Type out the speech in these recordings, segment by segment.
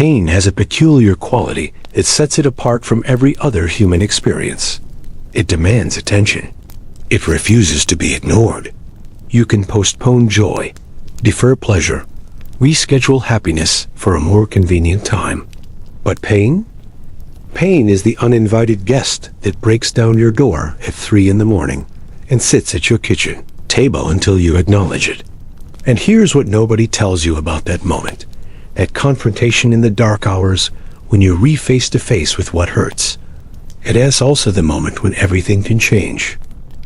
Pain has a peculiar quality that sets it apart from every other human experience. It demands attention. It refuses to be ignored. You can postpone joy, defer pleasure, reschedule happiness for a more convenient time. But pain? Pain is the uninvited guest that breaks down your door at 3 in the morning and sits at your kitchen table until you acknowledge it. And here's what nobody tells you about that moment, that confrontation in the dark hours when you re face to face with what hurts. It is also the moment when everything can change.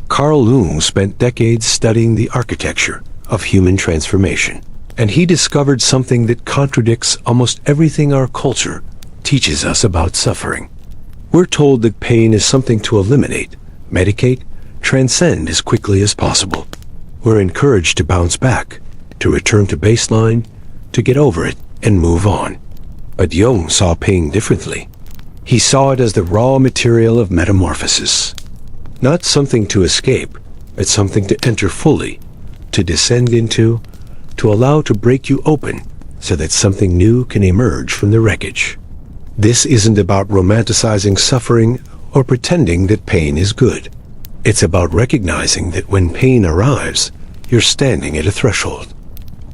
Carl Jung spent decades studying the architecture of human transformation, and he discovered something that contradicts almost everything our culture teaches us about suffering. We're told that pain is something to eliminate, medicate, transcend as quickly as possible. We're encouraged to bounce back, to return to baseline, to get over it and move on. But Jung saw pain differently. He saw it as the raw material of metamorphosis. Not something to escape, but something to enter fully, to descend into, to allow to break you open so that something new can emerge from the wreckage. This isn't about romanticizing suffering or pretending that pain is good. It's about recognizing that when pain arrives, you're standing at a threshold.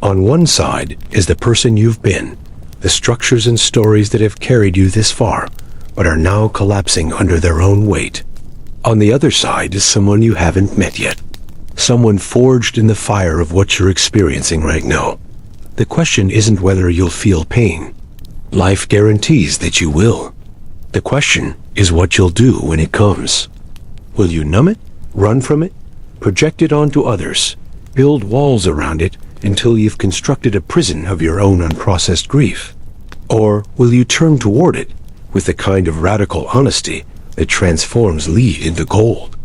On one side is the person you've been, the structures and stories that have carried you this far, but are now collapsing under their own weight. On the other side is someone you haven't met yet, someone forged in the fire of what you're experiencing right now. The question isn't whether you'll feel pain. Life guarantees that you will. The question is what you'll do when it comes. Will you numb it, run from it, project it onto others, build walls around it until you've constructed a prison of your own unprocessed grief? Or will you turn toward it with the kind of radical honesty that transforms lead into gold?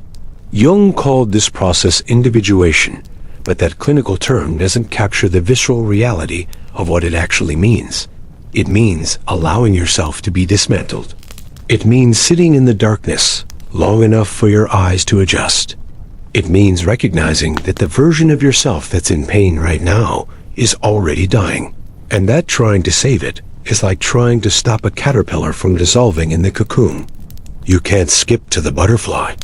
Jung called this process individuation, but that clinical term doesn't capture the visceral reality of what it actually means. It means allowing yourself to be dismantled. It means sitting in the darkness long enough for your eyes to adjust. It means recognizing that the version of yourself that's in pain right now is already dying, and that trying to save it is like trying to stop a caterpillar from dissolving in the cocoon. You can't skip to the butterfly.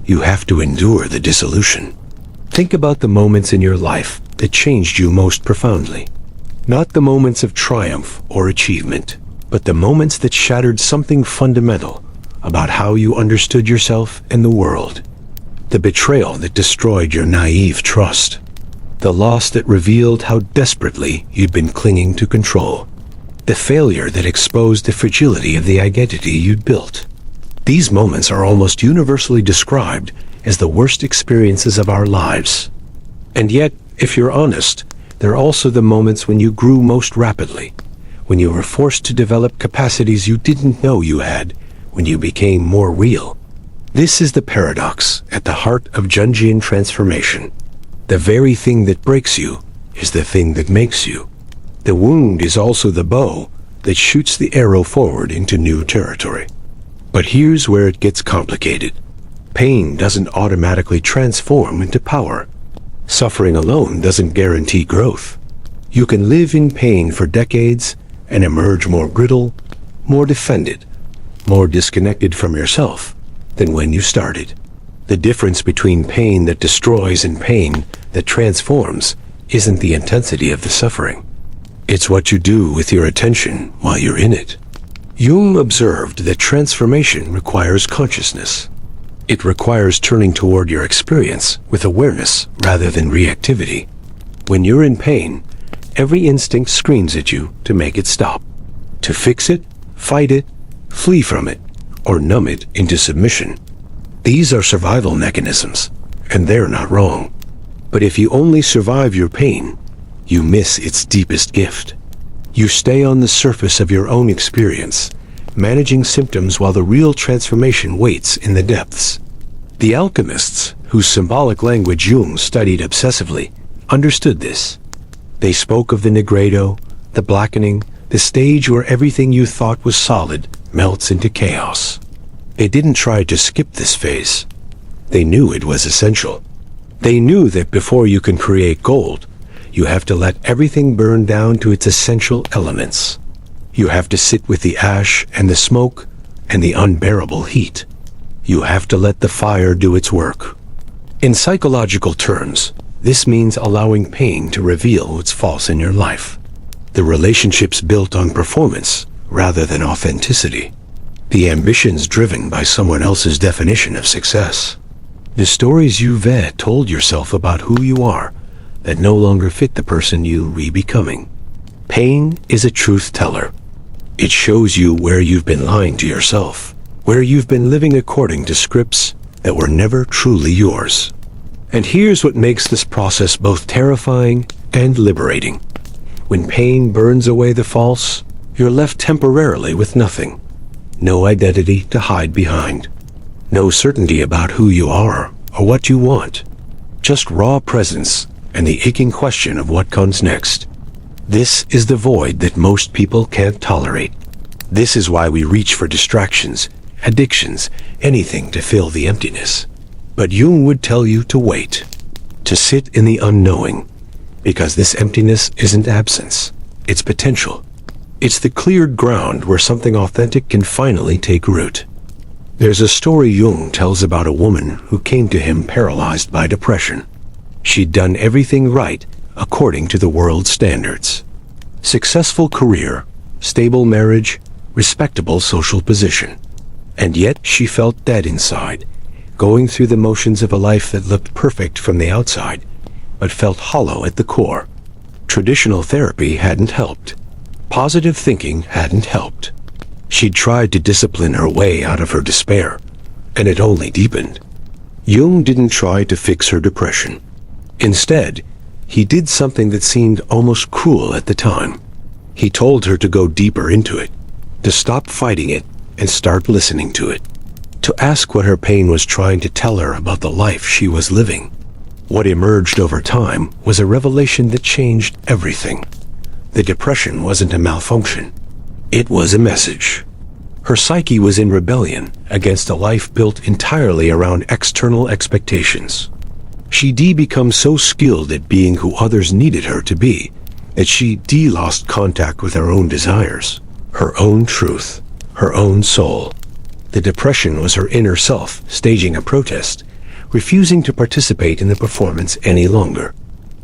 You have to endure the dissolution. Think about the moments in your life that changed you most profoundly. Not the moments of triumph or achievement, but the moments that shattered something fundamental about how you understood yourself and the world. The betrayal that destroyed your naive trust. The loss that revealed how desperately you'd been clinging to control. The failure that exposed the fragility of the identity you'd built. These moments are almost universally described as the worst experiences of our lives. And yet, if you're honest, they're also the moments when you grew most rapidly, when you were forced to develop capacities you didn't know you had, when you became more real. This is the paradox at the heart of Jungian transformation. The very thing that breaks you is the thing that makes you. The wound is also the bow that shoots the arrow forward into new territory. But here's where it gets complicated. Pain doesn't automatically transform into power. Suffering alone doesn't guarantee growth. You can live in pain for decades and emerge more brittle, more defended, more disconnected from yourself than when you started. The difference between pain that destroys and pain that transforms isn't the intensity of the suffering. It's what you do with your attention while you're in it. Jung observed that transformation requires consciousness. It requires turning toward your experience with awareness rather than reactivity. When you're in pain, every instinct screams at you to make it stop, to fix it, fight it, flee from it, or numb it into submission. These are survival mechanisms, and they're not wrong. But if you only survive your pain, you miss its deepest gift. You stay on the surface of your own experience, managing symptoms while the real transformation waits in the depths. The alchemists, whose symbolic language Jung studied obsessively, understood this. They spoke of the nigredo, the blackening, the stage where everything you thought was solid melts into chaos. They didn't try to skip this phase. They knew it was essential. They knew that before you can create gold, you have to let everything burn down to its essential elements. You have to sit with the ash and the smoke and the unbearable heat. You have to let the fire do its work. In psychological terms, this means allowing pain to reveal what's false in your life. The relationships built on performance rather than authenticity. The ambitions driven by someone else's definition of success. The stories you've told yourself about who you are that no longer fit the person you're becoming. Pain is a truth teller. It shows you where you've been lying to yourself, where you've been living according to scripts that were never truly yours. And here's what makes this process both terrifying and liberating. When pain burns away the false, you're left temporarily with nothing. No identity to hide behind. No certainty about who you are or what you want. Just raw presence and the aching question of what comes next. This is the void that most people can't tolerate. This is why we reach for distractions, addictions, anything to fill the emptiness. But Jung would tell you to wait, to sit in the unknowing, because this emptiness isn't absence, it's potential. It's the cleared ground where something authentic can finally take root. There's a story Jung tells about a woman who came to him paralyzed by depression. She'd done everything right according to the world's standards. Successful career, stable marriage, respectable social position. And yet she felt dead inside, going through the motions of a life that looked perfect from the outside, but felt hollow at the core. Traditional therapy hadn't helped. Positive thinking hadn't helped. She'd tried to discipline her way out of her despair, and it only deepened. Jung didn't try to fix her depression. Instead, he did something that seemed almost cruel at the time. He told her to go deeper into it, to stop fighting it and start listening to it, to ask what her pain was trying to tell her about the life she was living. What emerged over time was a revelation that changed everything. The depression wasn't a malfunction. It was a message. Her psyche was in rebellion against a life built entirely around external expectations. She'd become so skilled at being who others needed her to be that she lost contact with her own desires, her own truth, her own soul. The depression was her inner self staging a protest, refusing to participate in the performance any longer.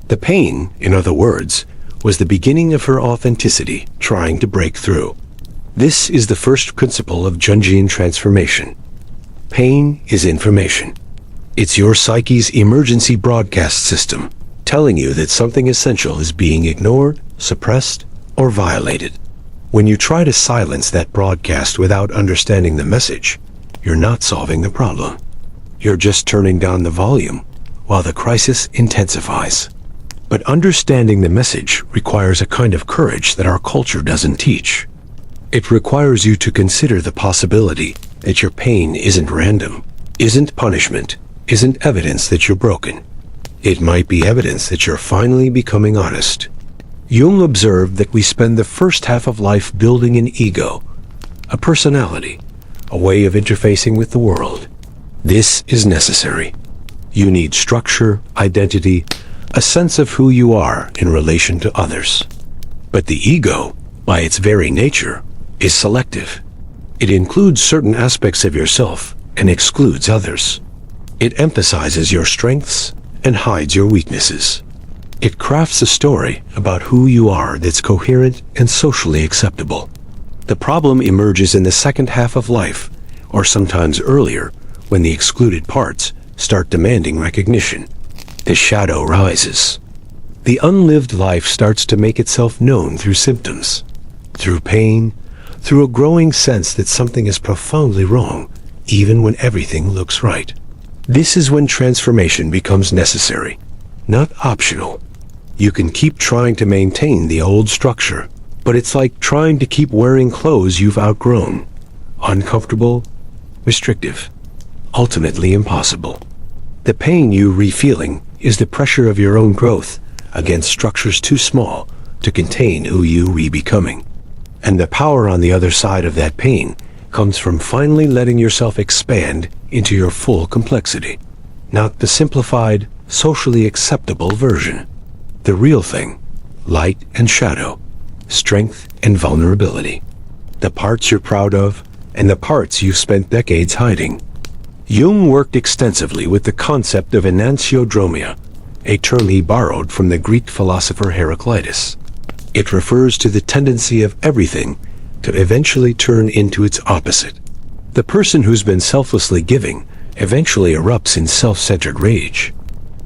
The pain, in other words, was the beginning of her authenticity trying to break through. This is the first principle of Jungian transformation. Pain is information. It's your psyche's emergency broadcast system telling you that something essential is being ignored, suppressed, or violated. When you try to silence that broadcast without understanding the message, you're not solving the problem. You're just turning down the volume while the crisis intensifies. But understanding the message requires a kind of courage that our culture doesn't teach. It requires you to consider the possibility that your pain isn't random, isn't punishment, isn't evidence that you're broken. It might be evidence that you're finally becoming honest. Jung observed that we spend the first half of life building an ego, a personality, a way of interfacing with the world. This is necessary. You need structure, identity, a sense of who you are in relation to others. But the ego, by its very nature, is selective. It includes certain aspects of yourself and excludes others. It emphasizes your strengths and hides your weaknesses. It crafts a story about who you are that's coherent and socially acceptable. The problem emerges in the second half of life, or sometimes earlier, when the excluded parts start demanding recognition. The shadow rises. The unlived life starts to make itself known through symptoms, through pain, through a growing sense that something is profoundly wrong, even when everything looks right. This is when transformation becomes necessary, not optional. You can keep trying to maintain the old structure, but it's like trying to keep wearing clothes you've outgrown. Uncomfortable, restrictive, ultimately impossible. The pain you're re-feeling is the pressure of your own growth against structures too small to contain who you're re-becoming. And the power on the other side of that pain comes from finally letting yourself expand into your full complexity, not the simplified, socially acceptable version. The real thing, light and shadow, strength and vulnerability. the parts you're proud of, and the parts you've spent decades hiding. Jung worked extensively with the concept of enantiodromia, a term he borrowed from the Greek philosopher Heraclitus. It refers to the tendency of everything to eventually turn into its opposite. The person who's been selflessly giving eventually erupts in self-centered rage.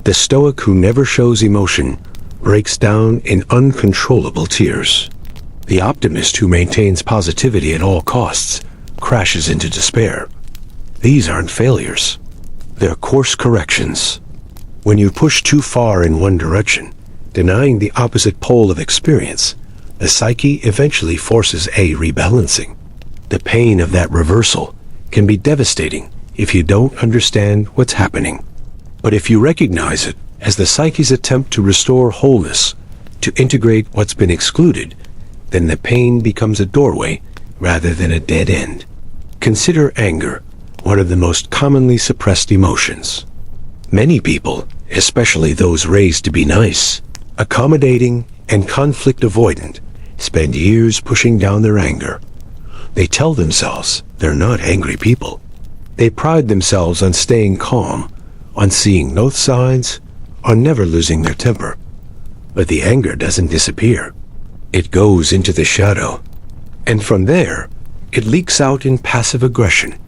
The stoic who never shows emotion breaks down in uncontrollable tears. The optimist who maintains positivity at all costs crashes into despair. These aren't failures. They're course corrections. When you push too far in one direction, denying the opposite pole of experience, the psyche eventually forces a rebalancing. The pain of that reversal can be devastating if you don't understand what's happening. But if you recognize it as the psyche's attempt to restore wholeness, to integrate what's been excluded, then the pain becomes a doorway rather than a dead end. Consider anger, one of the most commonly suppressed emotions. Many people, especially those raised to be nice, accommodating, and conflict avoidant, spend years pushing down their anger. They tell themselves they're not angry people. They pride themselves on staying calm, on seeing no signs, on never losing their temper. But the anger doesn't disappear. It goes into the shadow. And from there, it leaks out in passive aggression,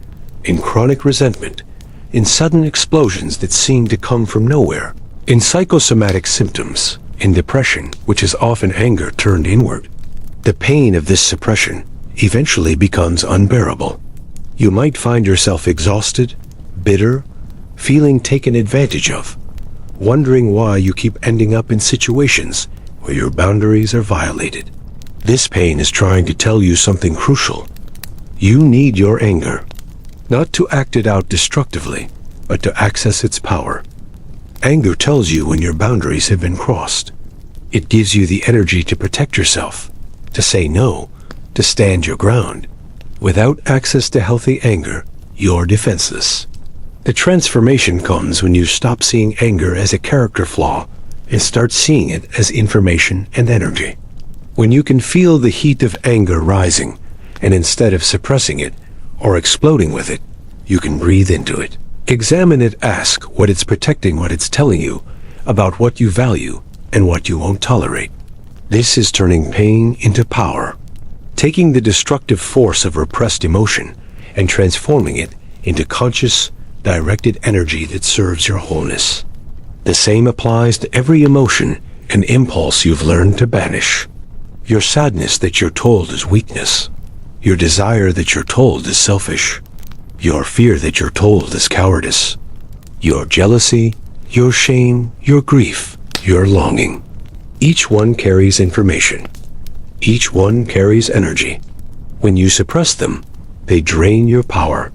in chronic resentment, in sudden explosions that seem to come from nowhere, in psychosomatic symptoms, in depression, which is often anger turned inward. The pain of this suppression eventually becomes unbearable. You might find yourself exhausted, bitter, feeling taken advantage of, wondering why you keep ending up in situations where your boundaries are violated. This pain is trying to tell you something crucial. You need your anger, not to act it out destructively, but to access its power. Anger tells you when your boundaries have been crossed. It gives you the energy to protect yourself, to say no, to stand your ground. Without access to healthy anger, you're defenseless. The transformation comes when you stop seeing anger as a character flaw and start seeing it as information and energy. When you can feel the heat of anger rising, and instead of suppressing it or exploding with it, you can breathe into it. Examine it, ask what it's protecting, what it's telling you about what you value and what you won't tolerate. This is turning pain into power, taking the destructive force of repressed emotion and transforming it into conscious, directed energy that serves your wholeness. The same applies to every emotion and impulse you've learned to banish. Your sadness that you're told is weakness. Your desire that you're told is selfish. Your fear that you're told is cowardice. Your jealousy, your shame, your grief, your longing. Each one carries information. Each one carries energy. When you suppress them, they drain your power.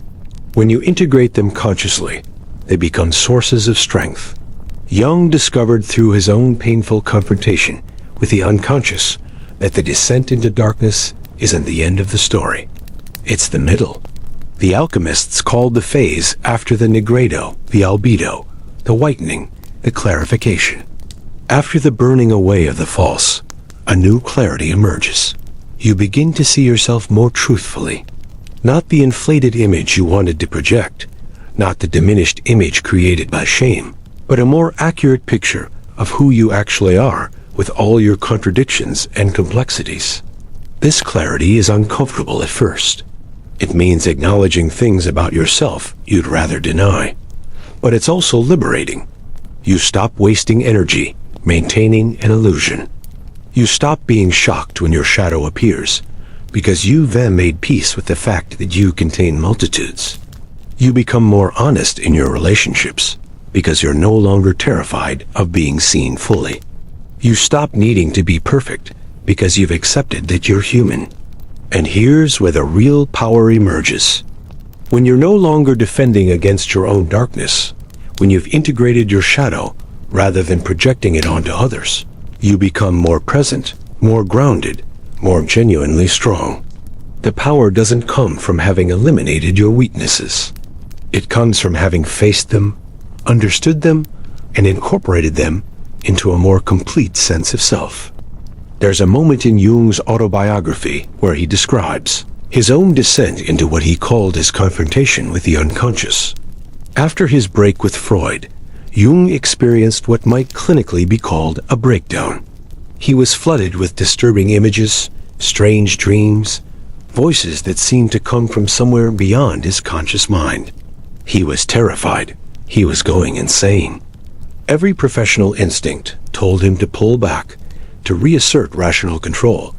When you integrate them consciously, they become sources of strength. Jung discovered through his own painful confrontation with the unconscious that the descent into darkness isn't the end of the story. It's the middle. The alchemists called the phase after the nigredo, the albedo, the whitening, the clarification. After the burning away of the false, a new clarity emerges. You begin to see yourself more truthfully. Not the inflated image you wanted to project, not the diminished image created by shame, but a more accurate picture of who you actually are with all your contradictions and complexities. This clarity is uncomfortable at first. It means acknowledging things about yourself you'd rather deny. But it's also liberating. You stop wasting energy maintaining an illusion. You stop being shocked when your shadow appears, because you've then made peace with the fact that you contain multitudes. You become more honest in your relationships, because you're no longer terrified of being seen fully. You stop needing to be perfect, because you've accepted that you're human. And here's where the real power emerges. When you're no longer defending against your own darkness, when you've integrated your shadow rather than projecting it onto others, you become more present, more grounded, more genuinely strong. The power doesn't come from having eliminated your weaknesses. It comes from having faced them, understood them, and incorporated them into a more complete sense of self. There's a moment in Jung's autobiography where he describes, his own descent into what he called his confrontation with the unconscious. After his break with Freud, Jung experienced what might clinically be called a breakdown. He was flooded with disturbing images, strange dreams, voices that seemed to come from somewhere beyond his conscious mind. He was terrified. He was going insane. Every professional instinct told him to pull back, to reassert rational control,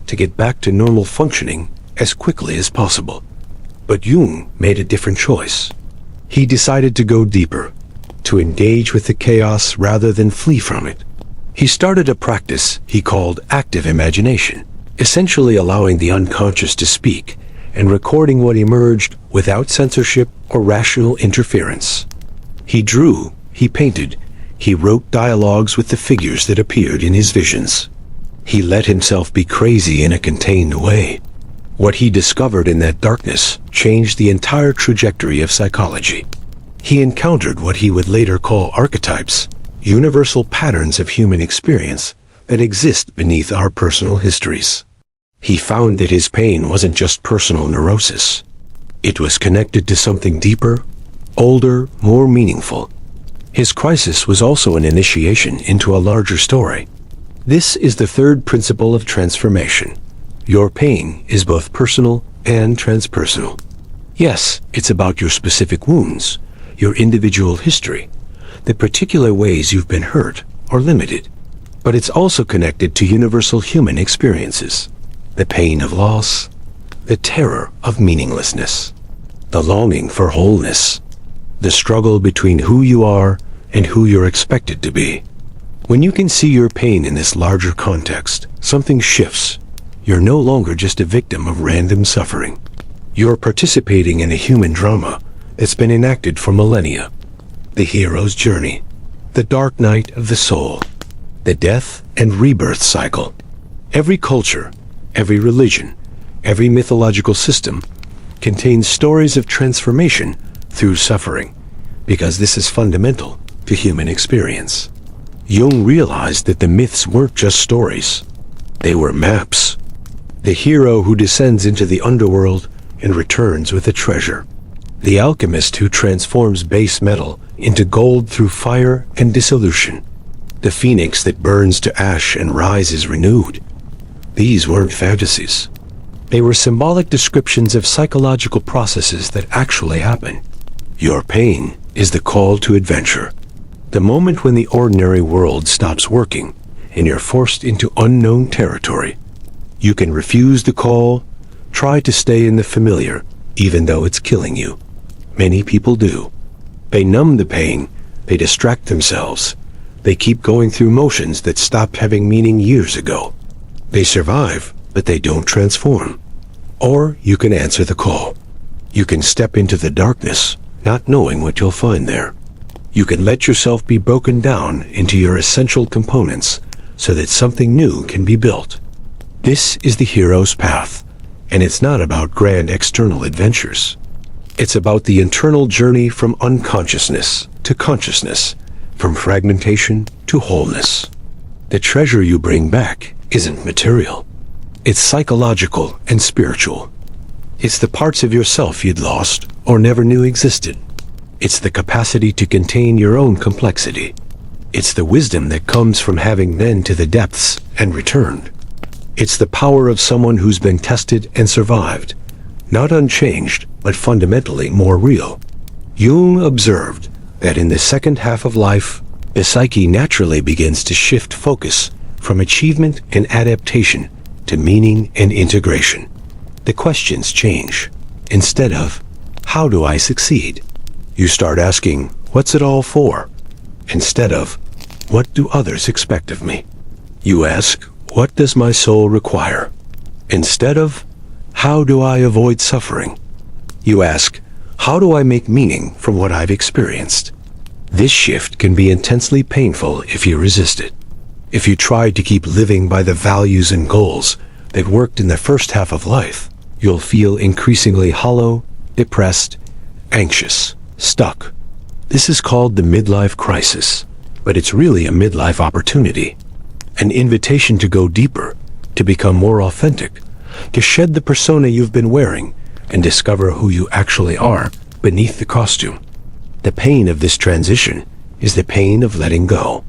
to get back to normal functioning as quickly as possible. But Jung made a different choice. He decided to go deeper, to engage with the chaos rather than flee from it. He started a practice he called active imagination, essentially allowing the unconscious to speak and recording what emerged without censorship or rational interference. He drew, he painted, he wrote dialogues with the figures that appeared in his visions. He let himself be crazy in a contained way. What he discovered in that darkness changed the entire trajectory of psychology. He encountered what he would later call archetypes, universal patterns of human experience that exist beneath our personal histories. He found that his pain wasn't just personal neurosis. It was connected to something deeper, older, more meaningful. His crisis was also an initiation into a larger story. This is the third principle of transformation. Your pain is both personal and transpersonal. Yes, it's about your specific wounds, your individual history, the particular ways you've been hurt or limited. But it's also connected to universal human experiences. The pain of loss, the terror of meaninglessness, the longing for wholeness, the struggle between who you are and who you're expected to be. When you can see your pain in this larger context, something shifts. You're no longer just a victim of random suffering. You're participating in a human drama that's been enacted for millennia. The hero's journey, the dark night of the soul, the death and rebirth cycle. Every culture, every religion, every mythological system contains stories of transformation through suffering, because this is fundamental to human experience. Jung realized that the myths weren't just stories. They were maps. The hero who descends into the underworld and returns with a treasure. The alchemist who transforms base metal into gold through fire and dissolution. The phoenix that burns to ash and rises renewed. These weren't fantasies. They were symbolic descriptions of psychological processes that actually happen. Your pain is the call to adventure. The moment when the ordinary world stops working and you're forced into unknown territory. You can refuse the call, try to stay in the familiar, even though it's killing you. Many people do. They numb the pain, they distract themselves, they keep going through motions that stopped having meaning years ago. They survive, but they don't transform. Or you can answer the call. You can step into the darkness, not knowing what you'll find there. You can let yourself be broken down into your essential components so that something new can be built. This is the hero's path, and it's not about grand external adventures. It's about the internal journey from unconsciousness to consciousness, from fragmentation to wholeness. The treasure you bring back isn't material. It's psychological and spiritual. It's the parts of yourself you'd lost or never knew existed. It's the capacity to contain your own complexity. It's the wisdom that comes from having been to the depths and returned. It's the power of someone who's been tested and survived, not unchanged, but fundamentally more real. Jung observed that in the second half of life, the psyche naturally begins to shift focus from achievement and adaptation to meaning and integration. The questions change. Instead of, how do I succeed? You start asking, what's it all for? Instead of, what do others expect of me? You ask, what does my soul require? Instead of, how do I avoid suffering? You ask, how do I make meaning from what I've experienced? This shift can be intensely painful if you resist it. If you try to keep living by the values and goals that worked in the first half of life, you'll feel increasingly hollow, depressed, anxious, stuck. This is called the midlife crisis, but it's really a midlife opportunity. An invitation to go deeper, to become more authentic, to shed the persona you've been wearing and discover who you actually are beneath the costume. The pain of this transition is the pain of letting go.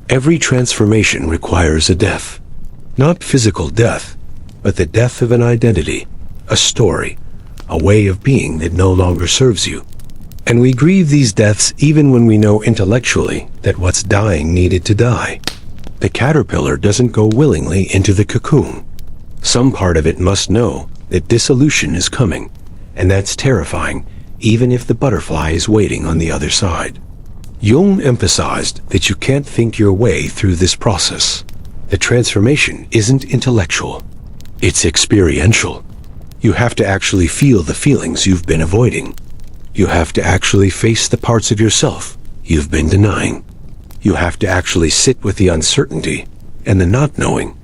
Every transformation requires a death. Not physical death, but the death of an identity, a story, a way of being that no longer serves you. And we grieve these deaths even when we know intellectually that what's dying needed to die. The caterpillar doesn't go willingly into the cocoon. Some part of it must know that dissolution is coming, and that's terrifying, even if the butterfly is waiting on the other side. Jung emphasized that you can't think your way through this process. The transformation isn't intellectual. It's experiential. You have to actually feel the feelings you've been avoiding. You have to actually face the parts of yourself you've been denying. You have to actually sit with the uncertainty and the not knowing.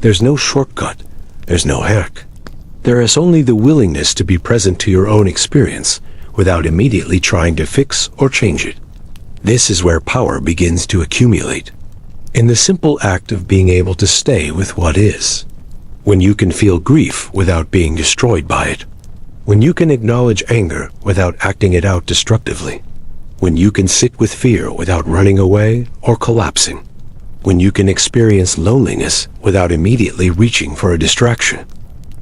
There's no shortcut. There's no hack. There is only the willingness to be present to your own experience without immediately trying to fix or change it. This is where power begins to accumulate. In the simple act of being able to stay with what is. When you can feel grief without being destroyed by it. When you can acknowledge anger without acting it out destructively. When you can sit with fear without running away or collapsing. When you can experience loneliness without immediately reaching for a distraction.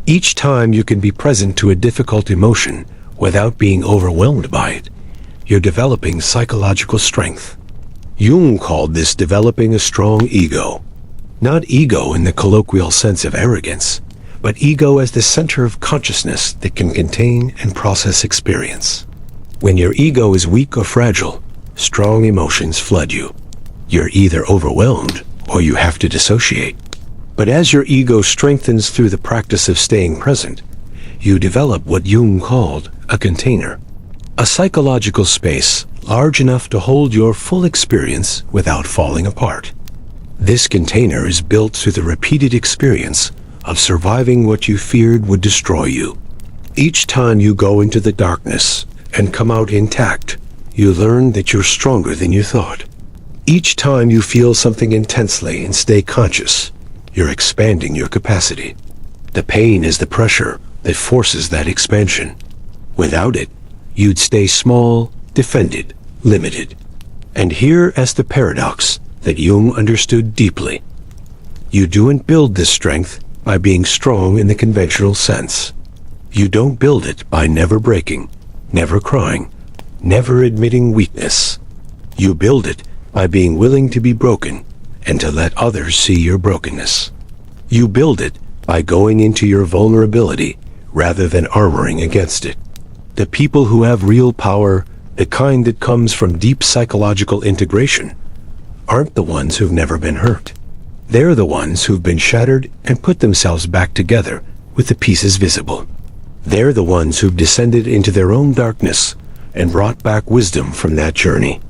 Each time you can be present to a difficult emotion without being overwhelmed by it, you're developing psychological strength. Jung called this developing a strong ego. Not ego in the colloquial sense of arrogance, but ego as the center of consciousness that can contain and process experience. When your ego is weak or fragile, strong emotions flood you. You're either overwhelmed or you have to dissociate. But as your ego strengthens through the practice of staying present, you develop what Jung called a container. A psychological space large enough to hold your full experience without falling apart. This container is built through the repeated experience of surviving what you feared would destroy you. Each time you go into the darkness and come out intact, you learn that you're stronger than you thought. Each time you feel something intensely and stay conscious, you're expanding your capacity. The pain is the pressure that forces that expansion. Without it, you'd stay small, defended, limited. And here is the paradox that Jung understood deeply. You don't build this strength by being strong in the conventional sense. You don't build it by never breaking, never crying, never admitting weakness. You build it by being willing to be broken and to let others see your brokenness. You build it by going into your vulnerability rather than armoring against it. The people who have real power, the kind that comes from deep psychological integration, aren't the ones who've never been hurt. They're the ones who've been shattered and put themselves back together with the pieces visible. They're the ones who've descended into their own darkness and brought back wisdom from that journey.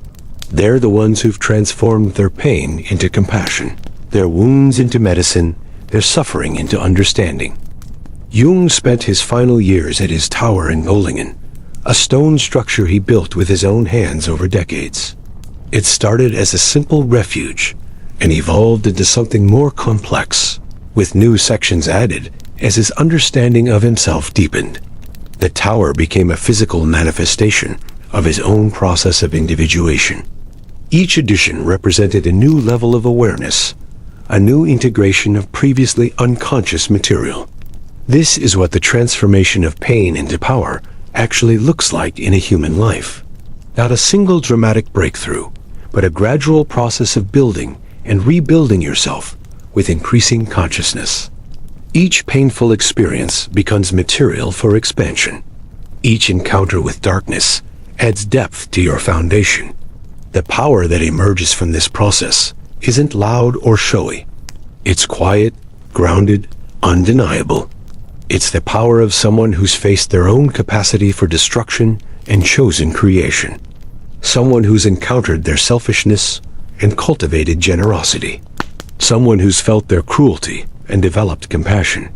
They're the ones who've transformed their pain into compassion, their wounds into medicine, their suffering into understanding. Jung spent his final years at his tower in Göttingen, a stone structure he built with his own hands over decades. It started as a simple refuge and evolved into something more complex, with new sections added as his understanding of himself deepened. The tower became a physical manifestation of his own process of individuation. Each edition represented a new level of awareness, a new integration of previously unconscious material. This is what the transformation of pain into power actually looks like in a human life. Not a single dramatic breakthrough, but a gradual process of building and rebuilding yourself with increasing consciousness. Each painful experience becomes material for expansion. Each encounter with darkness adds depth to your foundation. The power that emerges from this process isn't loud or showy. It's quiet, grounded, undeniable. It's the power of someone who's faced their own capacity for destruction and chosen creation. Someone who's encountered their selfishness and cultivated generosity. Someone who's felt their cruelty and developed compassion.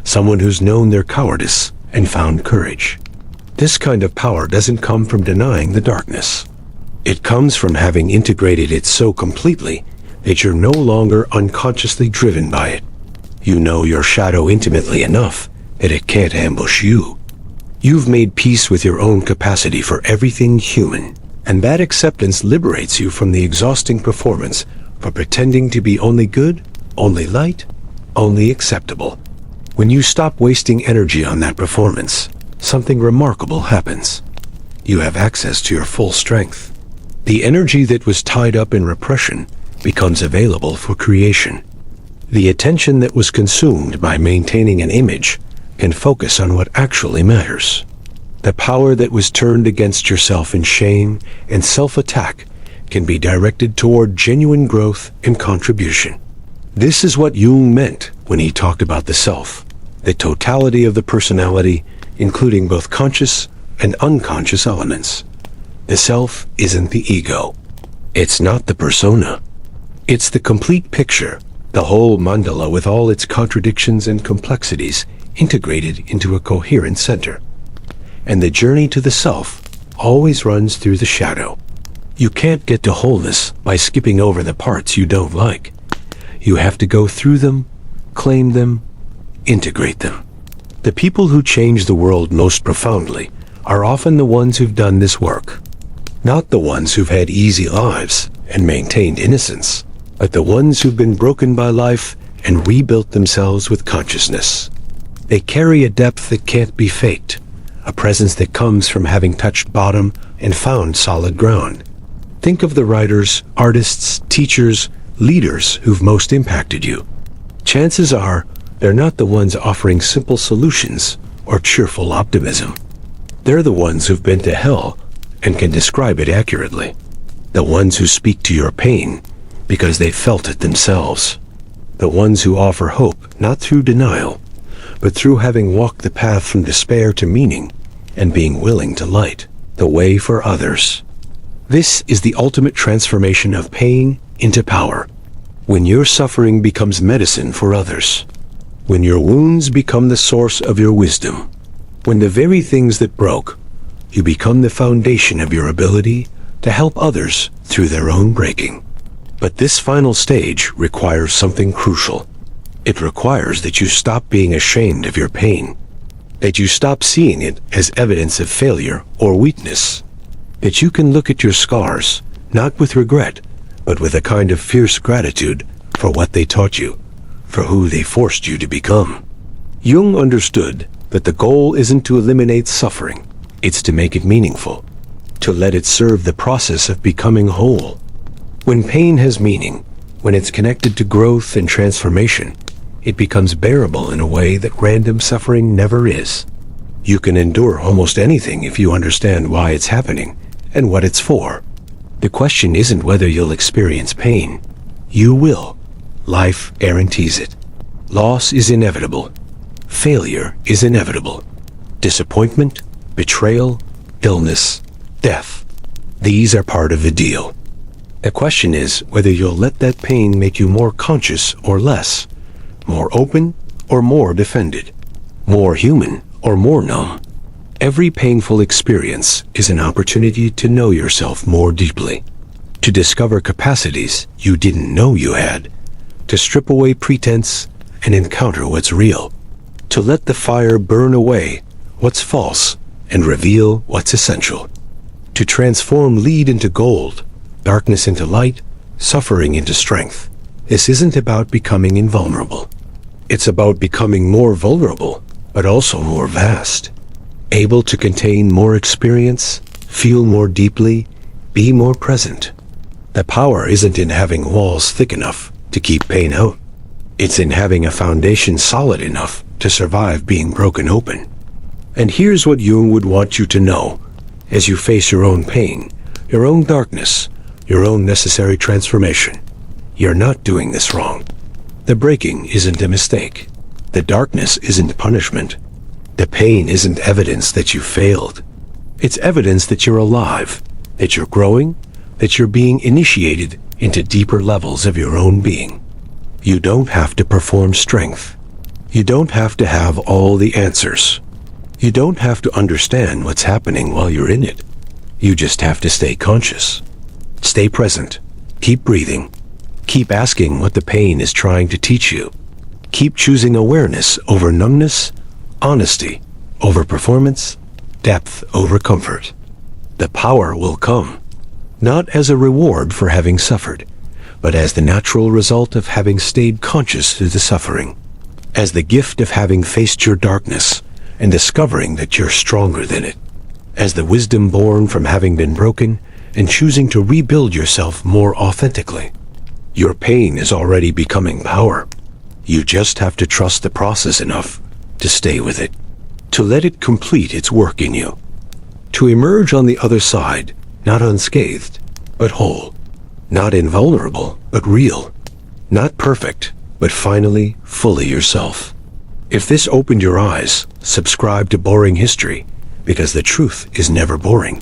Someone who's known their cowardice and found courage. This kind of power doesn't come from denying the darkness. It comes from having integrated it so completely that you're no longer unconsciously driven by it. You know your shadow intimately enough that it can't ambush you. You've made peace with your own capacity for everything human, and that acceptance liberates you from the exhausting performance for pretending to be only good, only light, only acceptable. When you stop wasting energy on that performance, something remarkable happens. You have access to your full strength. The energy that was tied up in repression becomes available for creation. The attention that was consumed by maintaining an image can focus on what actually matters. The power that was turned against yourself in shame and self-attack can be directed toward genuine growth and contribution. This is what Jung meant when he talked about the self, the totality of the personality, including both conscious and unconscious elements. The self isn't the ego. It's not the persona. It's the complete picture, the whole mandala with all its contradictions and complexities integrated into a coherent center. And the journey to the self always runs through the shadow. You can't get to wholeness by skipping over the parts you don't like. You have to go through them, claim them, integrate them. The people who change the world most profoundly are often the ones who've done this work. Not the ones who've had easy lives and maintained innocence, but the ones who've been broken by life and rebuilt themselves with consciousness. They carry a depth that can't be faked, a presence that comes from having touched bottom and found solid ground. Think of the writers, artists, teachers, leaders who've most impacted you. Chances are they're not the ones offering simple solutions or cheerful optimism. They're the ones who've been to hell and can describe it accurately. The ones who speak to your pain because they felt it themselves. The ones who offer hope not through denial, but through having walked the path from despair to meaning and being willing to light the way for others. This is the ultimate transformation of pain into power. When your suffering becomes medicine for others. When your wounds become the source of your wisdom. When the very things that broke, you become the foundation of your ability to help others through their own breaking. But this final stage requires something crucial. It requires that you stop being ashamed of your pain. That you stop seeing it as evidence of failure or weakness. That you can look at your scars, not with regret, but with a kind of fierce gratitude for what they taught you, for who they forced you to become. Jung understood that the goal isn't to eliminate suffering, it's to make it meaningful, to let it serve the process of becoming whole. When pain has meaning, when it's connected to growth and transformation, it becomes bearable in a way that random suffering never is. You can endure almost anything if you understand why it's happening and what it's for. The question isn't whether you'll experience pain. You will. Life guarantees it. Loss is inevitable. Failure is inevitable. Disappointment, betrayal, illness, death. These are part of the deal. The question is whether you'll let that pain make you more conscious or less, more open or more defended, more human or more numb. Every painful experience is an opportunity to know yourself more deeply, to discover capacities you didn't know you had, to strip away pretense and encounter what's real, to let the fire burn away what's false and reveal what's essential, to transform lead into gold, darkness into light, suffering into strength. This isn't about becoming invulnerable. It's about becoming more vulnerable, but also more vast, able to contain more experience, feel more deeply, be more present. The power isn't in having walls thick enough to keep pain out. It's in having a foundation solid enough to survive being broken open. And here's what Jung would want you to know as you face your own pain, your own darkness, your own necessary transformation. You're not doing this wrong. The breaking isn't a mistake. The darkness isn't punishment. The pain isn't evidence that you failed. It's evidence that you're alive, that you're growing, that you're being initiated into deeper levels of your own being. You don't have to perform strength. You don't have to have all the answers. You don't have to understand what's happening while you're in it. You just have to stay conscious. Stay present. Keep breathing. Keep asking what the pain is trying to teach you. Keep choosing awareness over numbness, honesty over performance, depth over comfort. The power will come, not as a reward for having suffered, but as the natural result of having stayed conscious through the suffering, as the gift of having faced your darkness and discovering that you're stronger than it, as the wisdom born from having been broken and choosing to rebuild yourself more authentically. Your pain is already becoming power. You just have to trust the process enough to stay with it, to let it complete its work in you, to emerge on the other side, not unscathed, but whole, not invulnerable, but real, not perfect, but finally fully yourself. If this opened your eyes, subscribe to Boring History, because the truth is never boring.